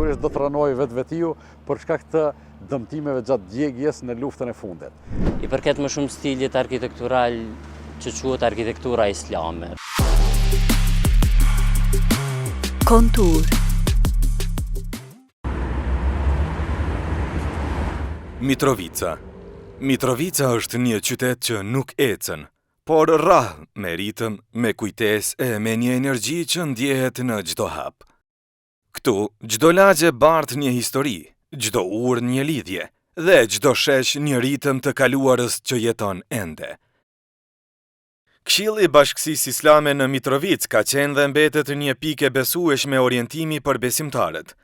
sigurisht do të rënojë vetvetiu për shkak të dëmtimeve gjatë djegjes në luftën e fundit. I përket më shumë stilit arkitektural që quhet arkitektura islame. Kontur. Mitrovica. Mitrovica është një qytet që nuk ecën, por rrah me ritëm, me kujtesë e me një energji që ndjehet në çdo hap. Këtu, çdo lagje bart një histori, çdo urë një lidhje, dhe çdo shesh një ritëm të kaluarës që jeton ende. Këshilli i Bashkësisë Islame në Mitrovicë ka qenë dhe mbetet një pikë e besueshme orientimi për besimtarët.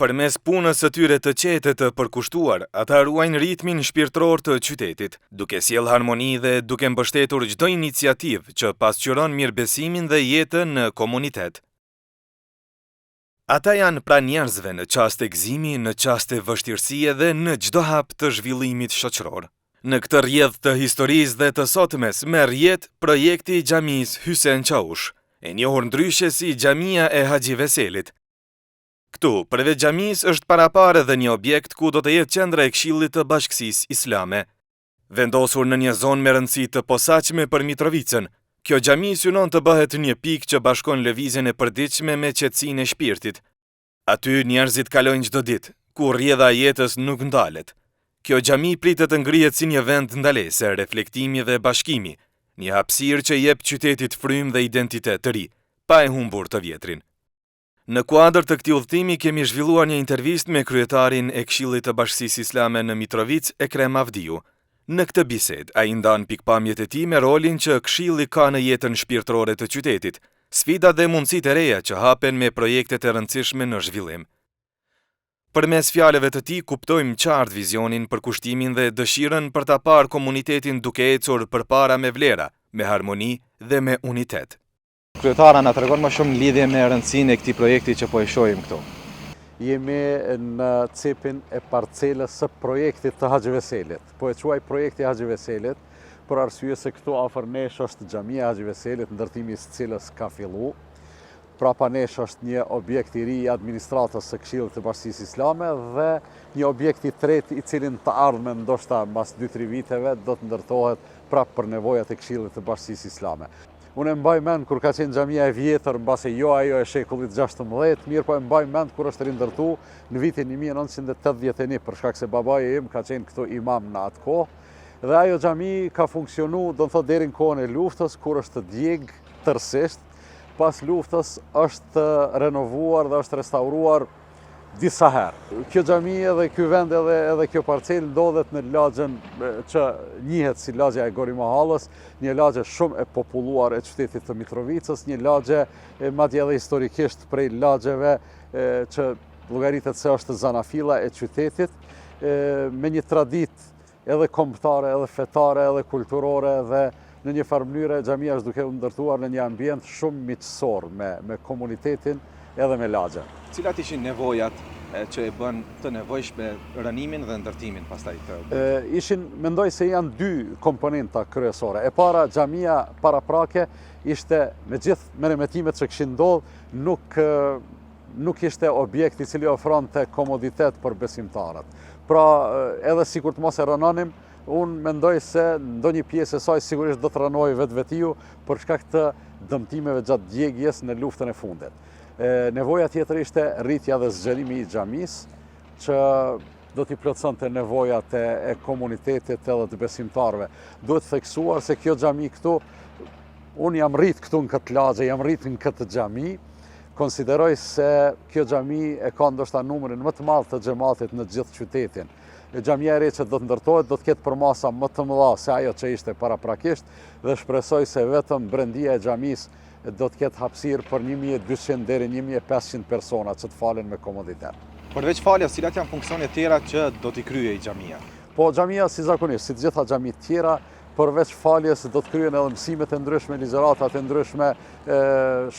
Përmes punës së tyre të qetë të përkushtuar, ata ruajnë ritmin shpirtëror të qytetit, duke sjell harmoni dhe duke mbështetur çdo iniciativë që pasqyron mirëbesimin dhe jetën në komunitet. Ata janë pra njerëzve në çaste gëzimi, në çaste vështirësie dhe në çdo hap të zhvillimit shoqëror. Në këtë rrjedh të historisë dhe të sotmes merr jetë projekti i xhamisë Hysen Çavush, e njohur ndryshe si Xhamia e Haxhi Veselit. Këtu, përveç xhamisë është parapare dhe një objekt ku do të jetë qendra e Këshillit të Bashkësisë Islame. Vendosur në një zonë me rëndësi të posaçme për Mitrovicën, kjo xhami synon të bëhet një pikë që bashkon lëvizjen e përditshme me qetësinë e shpirtit. Aty njerëzit kalojnë çdo ditë, ku rrjedha e jetës nuk ndalet. Kjo xhami pritet të ngrihet si një vend ndalese, reflektimi dhe bashkimi, një hapësirë që jep qytetit frymë dhe identitet të ri, pa e humbur të vjetrin. Në kuadër të këtij udhëtimi kemi zhvilluar një intervistë me kryetarin e Këshillit të Bashkësisë Islame në Mitrovicë, Ekrem Avdiu. Në këtë bisedë, ai ndan pikpamjet e tij me rolin që Këshilli ka në jetën shpirtërore të qytetit, sfidat dhe mundësitë e reja që hapen me projektet e rëndësishme në zhvillim. Përmes fjalëve të tij kuptojmë qartë vizionin, përkushtimin dhe dëshirën për ta parë komunitetin duke ecur përpara me vlera, me harmoni dhe me unitet. Kryetara na tregon më shumë lidhje me rëndësinë e këtij projekti që po e shohim këtu. Jemi në cepin e parcelës së projektit të Haxhi Veselit. Po e quaj projekti Haxhi Veselit, për arsye se këtu afër nesh është xhamia e Haxhi Veselit, ndërtimi i cilës ka filluar. Prapa nesh është një objekt i ri i administratës së Këshillit të Bashkësisë Islame dhe një objekt i tretë i cilin të ardhmen ndoshta mbas 2-3 viteve do të ndërtohet prapë për nevojat e Këshillit të Bashkësisë Islame. Unë e mbaj mend kur ka qenë xhamia e vjetër, mbase jo ajo e shekullit 16, mirë po e mbaj mend kur është rindërtuar në vitin 1981 për shkak se babai im ka qenë këtu imam në atë kohë. Dhe ajo xhami ka funksionuar, do të thotë deri në kohën e luftës kur është djeg tërësisht. Pas luftës është renovuar dhe është restauruar disa herë. Kjo xhami edhe ky vend edhe kjo parcelë ndodhet në lagjen që njihet si lagja e Gori Mahallës, një lagje shumë e populluar e qytetit të Mitrovicës, një lagje madje edhe historikisht prej lagjeve që llogaritet se është zanafilla e qytetit, me një traditë edhe kombëtare, edhe fetare, edhe kulturore dhe në një farë mënyrë xhamia është duke u ndërtuar në një ambient shumë miqësor me komunitetin edhe me lagjen. Cilat ishin nevojat që e bën të nevojshme rënimin dhe ndërtimin pastaj të? Mendoj se janë 2 komponenta kryesore. E para, xhamia paraprake ishte me gjithë meremetimet që kishin ndodhur, nuk ishte objekt i cili ofronte komoditet për besimtarët. Pra, edhe sikur të mos e rënonim, unë mendoj se ndonjë pjesë e saj sigurisht do të rënojë vetvetiu për shkak të dëmtimeve gjatë djegjes në luftën e fundit. Nevoja tjetër ishte rritja dhe zgjerimi i xhamisë, që do t'i plotësonte nevojat e komunitetit edhe të besimtarëve. Duhet theksuar se kjo xhami këtu, unë jam rrit këtu në këtë lagje, jam rrit në këtë xhami, konsideroj se kjo xhami e ka ndoshta numrin më të madh të xhamatit në gjithë qytetin. Xhamia e re që do të ndërtohet do të ketë përmasa më të mëdha se ajo që ishte paraprakisht dhe shpresoj se vetëm brendia e xhamisë do të ketë hapësirë për 1200 deri 1500 persona që të falen me komoditet. Përveç faljes, cilat janë funksionet tjera që do t'i kryej xhamia? Po xhamia si zakonisht, si të gjitha xhamit tjera, përveç faljes do të kryen edhe mësimet e ndryshme, ligjëratat e ndryshme,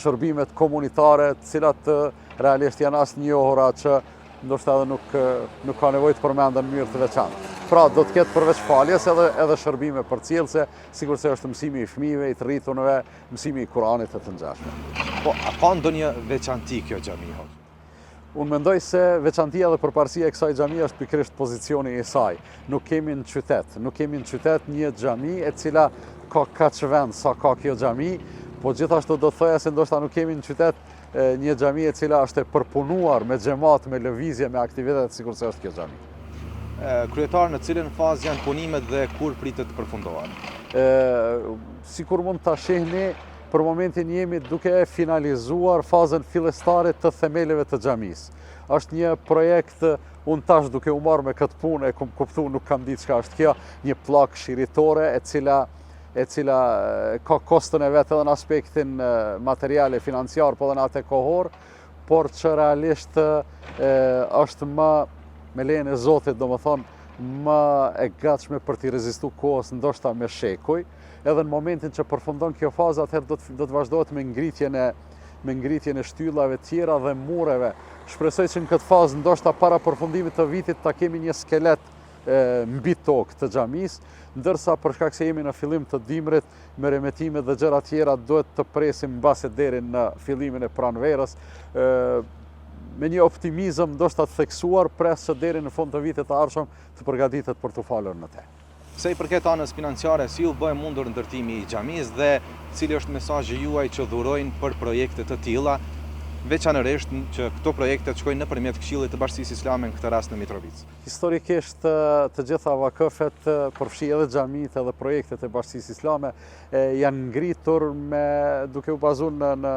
shërbimet komunitare, të cilat realisht janë as njohura që ndoshta edhe nuk ka nevojë të përmenden në mënyrë të veçantë. Pra do të ketë përveç faljes edhe shërbime përcjellëse, sigurisht se është mësimi i fëmijëve, i të rriturve, mësimi i Kuranit të ngjashme. Po, a ka ndonjë veçanti kjo xhami? Unë mendoj se veçantia dhe përparësia e kësaj xhamie është pikërisht pozicioni i saj. Nuk kemi në qytet një xhami e cila ka kaq vend sa ka kjo xhami, po gjithashtu do të thoja se ndoshta nuk kemi në qytet një xhami e cila është e përpunuar me xhamat, me lëvizje, me aktivitet sikur se është kjo xhami. Kryetar, në cilën fazë janë punimet dhe kur pritet të përfundohen? Sikur mund ta shihni, për momentin jemi duke finalizuar fazën fillestare të themeleve të xhamisë. Është një projekt, unë tash duke u marrë me këtë punë, e kuptu nuk kam ditë çka është kjo, një pllakë shiritore e cila ka kostën e vetë edhe në aspektin materiale, financiar, po edhe në atë kohor, por që realisht është më, me lejen e Zotit, domethënë, më e gatshme për t'i rezistu kohës ndoshta me shekuj. Edhe në momentin që përfundon kjo fazë, atëherë do të vazhdohet me ngritjen e shtyllave tjera dhe mureve. Shpresoj që në këtë fazë, ndoshta para përfundimit të vitit, ta kemi një skelet mbi tokë të xhamisë, ndërsa për shkak se jemi në fillim të dimrit, me remetime dhe gjëra tjera, duhet të presim mbase deri në fillimin e pranverës, me një optimizëm ndoshta të theksuar, pres që deri në fund të vitit të ardhshëm të përgatitet për të falur në te. Se i përket anës financiare, si u bë mundur ndërtimi i xhamisë dhe cili është mesazhi juaj që dhurojnë për projekte të tilla, veçanërisht që këto projekte të shkojnë nëpërmjet Këshillit të Bashkisë Islame, në këtë rast në Mitrovicë? Historikisht të gjitha vakëfet, përfshi edhe xhamitë edhe projektet e Bashkisë Islame, janë ngritur duke u bazuar në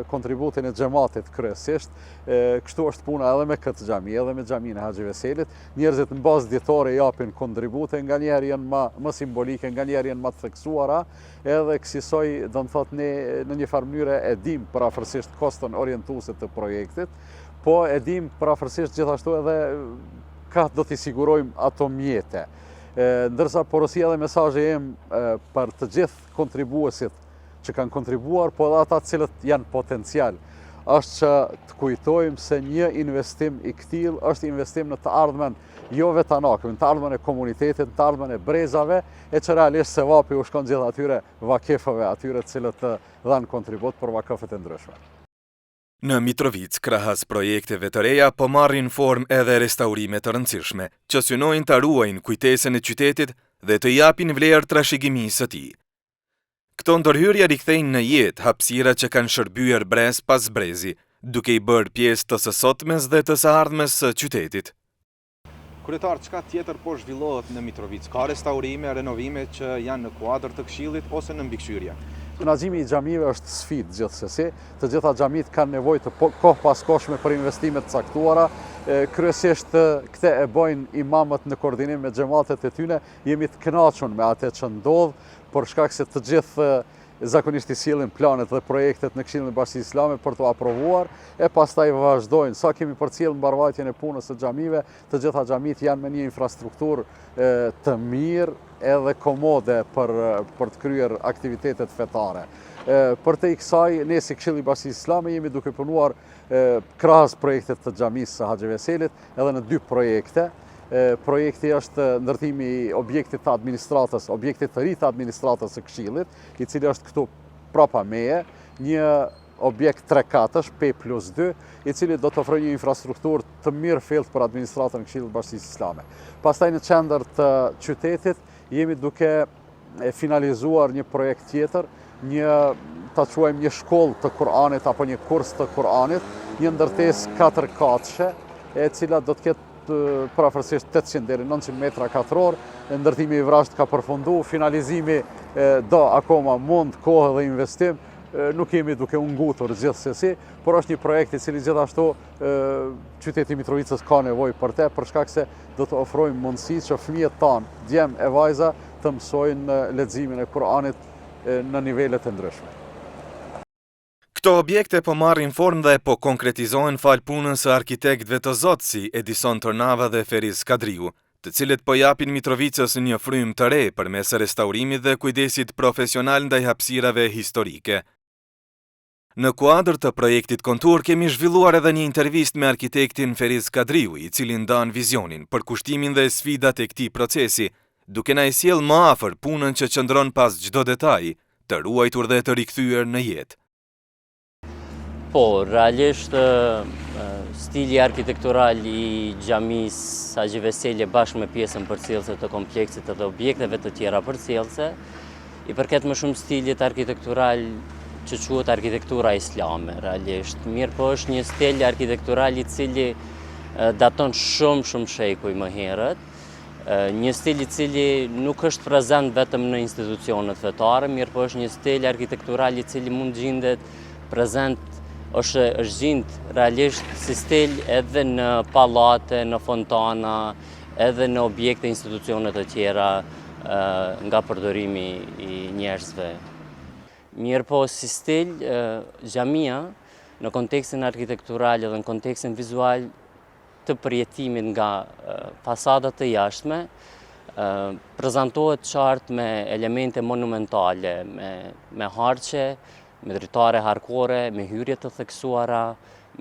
kontributin e xhamatit kryesisht. Kështu është puna edhe me këtë xhami, edhe me xhaminë e Haxhi Veselit. Njerëzit në bazë dietore japin kontribute, nganjëherë janë më simbolike, nganjëherë janë më të theksuara, edhe kësaj do të thotë ne në një farë mënyrë e dim parafërsisht koston orientuese të projektit, po e dim parafërsisht gjithashtu edhe ka do t'i sigurojmë ato mjete. Ndërsa porosia dhe mesazhi im për të gjithë kontribuesit që kanë kontribuar, po edhe ata cilët janë potencial, është që të kujtojmë se një investim i këtill është investim në të ardhmen jo vetanakëve, në të ardhmen e komunitetit, në të ardhmen e brezave, e që realisht sevapi u shkon gjithë atyre vakefëve, atyre cilët dhanë kontribut për vakefet e ndryshme. Në Mitrovicë, krahas projekteve të reja, po marrin formë edhe restaurime të rëndësishme, që synojnë të ruajnë kujtesën e qytetit dhe të japin vlerë trashëgimisë së tij. Këto ndërhyrje rikthejnë në jetë hapësira që kanë shërbyer brez pas brezi, duke i bërë pjesë të së sotmes dhe të së ardhmes së qytetit. Kryetar, çka tjetër po zhvillohet në Mitrovicë? Ka restaurime, renovime që janë në kuadër të Këshillit ose në mbikëqyrje? Menaxhimi i xhamive është sfidë gjithsesi. Të gjitha xhamit kanë nevojë të kohë pas kohëshme për investime të caktuara. Kryesisht këte e bojnë imamët në koordinim me xhamatet e tyre. Jemi të kënaqur me atë që ndodh, për shkak se të gjithë zakonisht i sjellin planet dhe projektet në Këshillin e Bashkisë Islame për të aprovuar, e pastaj vazhdojnë. Sa kemi përcjellë mbarvajtjen e punës së xhamive, të gjitha xhamit janë me një infrastrukturë të mirë edhe komode për të kryer aktivitetet fetare. Për te i kësaj, ne si Këshilli i Bashkisë Islame jemi duke punuar krahas projektet të xhamisë së Haxhi Veselit edhe në 2 projekte. Projekti është ndërtimi i objektit të administratës, objektit të ri të administratës së Këshillit, i cili është këtu prapa meje, një objekt 3 katësh, P+2, i cili do të ofrojë një infrastrukturë të mirë fillt për administratën e Këshillit të Bashkisë Islame. Pastaj në qendër të qytetit jemi duke finalizuar një projekt tjetër, ta quajmë një shkollë të Kur'anit apo një kurs të Kur'anit, një ndërtesë 4 katëshe, e cila do të ketë parafërsisht 800 deri 900 metra katror. Ndërtimi i vrasht ka përfundu, finalizimi do akoma mund kohë dhe investim, nuk jemi duke u ngutur gjithsesi, por është një projekt i cili gjithashtu qyteti Mitrovicës ka nevojë për te, për shkak se do të ofrojmë mundësi që fëmijët tanë, djem e vajza, të mësojnë leximin e Kur'anit në nivelet e ndryshme. Këto objekte po marrin formë dhe po konkretizohen fal punës së arkitektëve të zotë si Edison Tornava dhe Feriz Kadriu, të cilët po japin Mitrovicës një frymë të re përmes restaurimit dhe kujdesit profesional ndaj hapësirave historike. Në kuadër të projektit Kontur kemi zhvilluar edhe një intervistë me arkitektin Feriz Kadriu, i cili ndan vizionin për kushtimin dhe sfidat e këtij procesi, duke na sjellë më afër punën që qëndron pas çdo detaji, të ruajtur dhe të rikthyer në jetë. Po, realisht stili arkitektural i xhamis Haxhi Veseli bashkë me pjesën përcjellëse të kompleksit dhe objekteve të tjera përcjellëse i përket më shumë stilit arkitektural që quhet arkitektura islame, realisht. Mirë po është një stil arkitektural i cili daton shumë shekuj më herët, një stil i cili nuk është prezent vetëm në institucionet fetare, mirë po është një stil arkitektural i cili mund gjendet prezent është gjendë realisht si stil edhe në pallate, në fontana, edhe në objekte institucionet të tjera nga përdorimi i njerëzve. Mirë po si stil, xhamia në kontekstin arkitektural dhe në kontekstin vizual të përjetimit nga fasadat të jashtme, prezantohet qartë me elemente monumentale, me harqe, me dritare harkore, me hyrje të theksuara,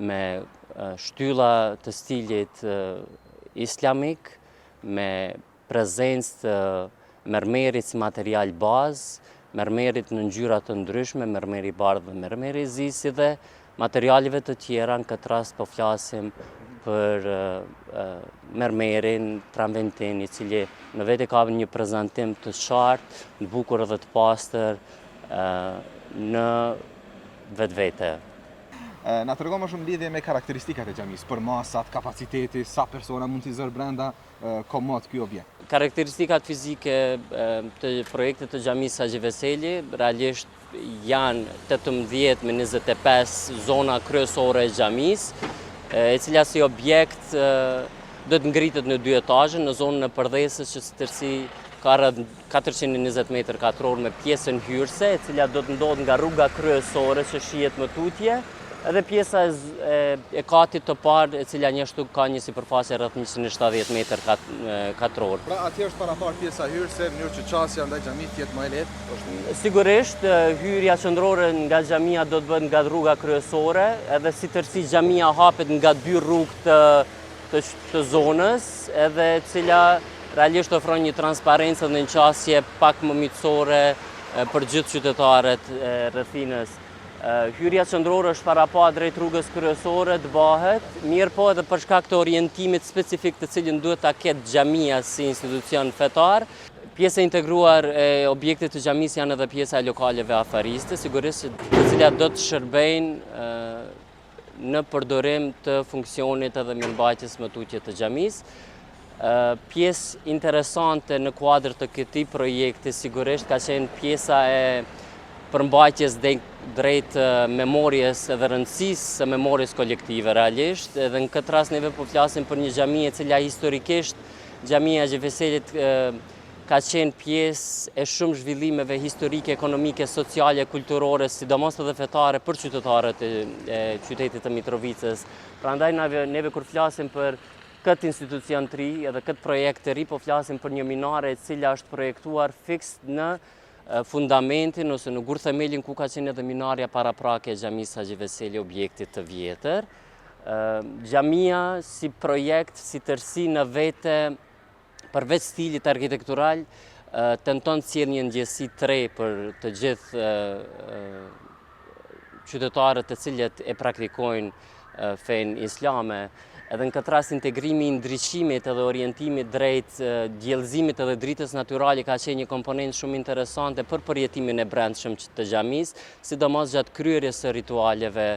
me shtylla të stilit islamik, me prezencë të mermerit si material bazë, mermerit në ngjyra të ndryshme, mermeri i bardhë dhe mermeri i zi, si dhe materialeve të tjera, në këtë rast po flasim për mermerin, traventin, i cili në vete ka një prezantim të qartë, të bukur dhe të pastër në vetvete. Na tregon më shumë lidhje me karakteristikat e xhamisë, për masat, kapaciteti, sa persona mund t'i zërë brenda, komod ky objekt. Karakteristikat fizike të projektit të xhamisë Haxhi Veseli realisht janë 18 me 25 zona kryesore e xhamisë, e cila si objekt do të ngritet në 2 etazhe në zonën e përdhesës që së tërësi ka rreth 420 m2 me pjesën hyrëse, e cila do të ndodhë nga rruga kryesore që shihet më tutje, edhe pjesa e katit të parë, e cila njështu ka një sipërfaqe rreth 170 m2. Pra atje është parapar pjesa hyrëse, në mënyrë që qasja ndaj xhamit jetë më e lehtë? Sigurisht, hyrja qendrore nga xhamia do të bëhet nga rruga kryesore, edhe si tërësi xhamia hapet nga 2 rrugë të zonës, edhe cila realisht ofron një transparencë dhe një qasje pak më miqësore për gjithë qytetarët e rrethinës. Hyrja qendrore është parapa drejt rrugës kryesore të bahet, mirë po edhe për shkak të orientimit specifik të cilin duhet ta ketë xhamia si institucion fetar. Pjesa integruar e objektit të xhamisë janë edhe pjesa e lokaleve afariste, sigurisht të cilat do të shërbejnë në përdorim të funksionit edhe mirëmbajtjes më tutje të xhamisë. Pjesë interesante në kuadër të këtij projekti sigurisht ka qenë pjesa e përmbajtjes drejt memorjes edhe rëndësisë së memorjes kolektive realisht, edhe në këtë rast neve po flasim për një xhami e cila historikisht xhamia Haxhi Veselit ka qenë pjesë e shumë zhvillimeve historike, ekonomike, sociale, kulturore, sidomos edhe fetare për qytetarët e qytetit të Mitrovicës. Prandaj neve kur flasim për këtë institucion të ri edhe këtë projekt të ri, po flasim për një minare e cila është projektuar fiks në fundamentin ose në gurthemelin ku ka qenë edhe minarja paraprake e xhamisë Haxhi Veseli, objektit të vjetër. Xhamia si projekt, si tërësi në vete, përveç stilit arkitektural, tenton të sjellë një ndjesi të re për të gjithë qytetarët të cilët e praktikojnë fenë islame. Edhe në këtë rast integrimi i ndriçimit edhe orientimit drejt djellëzimit edhe dritës natyrale ka qenë një komponent shumë interesante për përjetimin e brendshëm të xhamisë, sidomos gjatë kryerjes së ritualeve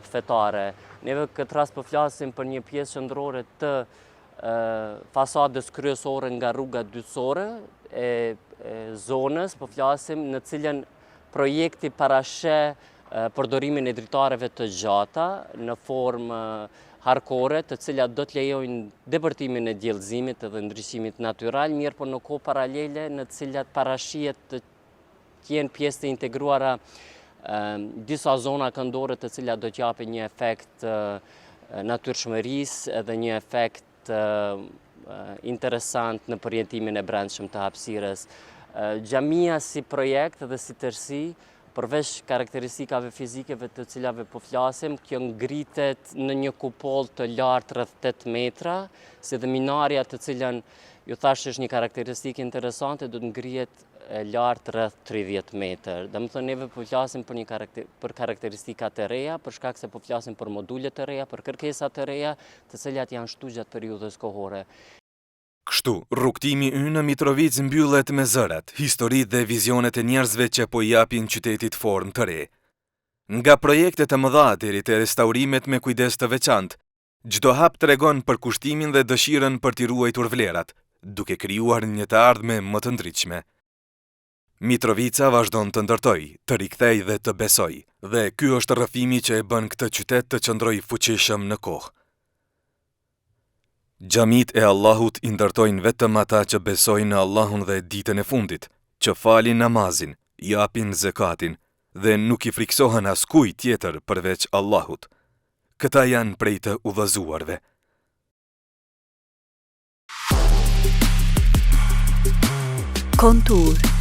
fetare. Neve këtë rast po flasim për një pjesë qendrore të fasadës kryesore nga rruga dytësore e zonës, po flasim në cilën projekti parasheh përdorimin e dritareve të gjata në formë harkore, të cilat do të lejojnë depërtimin e djellëzimit edhe ndriçimit natyral, mirë po në kohë paralele në të cilat parashihet të jenë pjesë të integruara disa zona këndore të cilat do të japin një efekt natyrshmërisë edhe një efekt interesant në përjetimin e brendshëm të hapësirës. Xhamia si projekt dhe si tërësi, përveç karakteristikave fizikeve të cilave po flasim, kjo ngritet në një kupoll të lartë rreth 8 metra, si dhe minarja të cilën ju thash është një karakteristikë interesante, do të ngrihet e lartë rreth 30 metër. Dhe më thënë, neve po flasim për karakteristikat e reja, për shkak se po flasim për modullet e reja, për kërkesat e reja, të cilat janë shtu gjatë periudhës kohore. Kështu, rrugtimi ynë në Mitrovic mbyllet me zërat, historitë dhe vizionet e njerëzve që po japin qytetit formë të re. Nga projektet e mëdha deri te restaurimet me kujdes të veçantë, çdo hap tregon për kushtimin dhe dëshirën për t'i ruajtur vlerat, duke krijuar një të ardhme më të ndritshme. Mitrovica vazhdon të ndërtoj, të rikthej dhe të besoj, dhe ky është rrëfimi që e bën këtë qytet të qëndrojë fuqishëm në kohë. Xhamit e Allahut i ndërtojnë vetëm ata që besojnë në Allahun dhe ditën e fundit, që falin namazin, japin zekatin dhe nuk i friksohen askujt tjetër përveç Allahut. Këta janë prej të udhëzuarve. Kontur.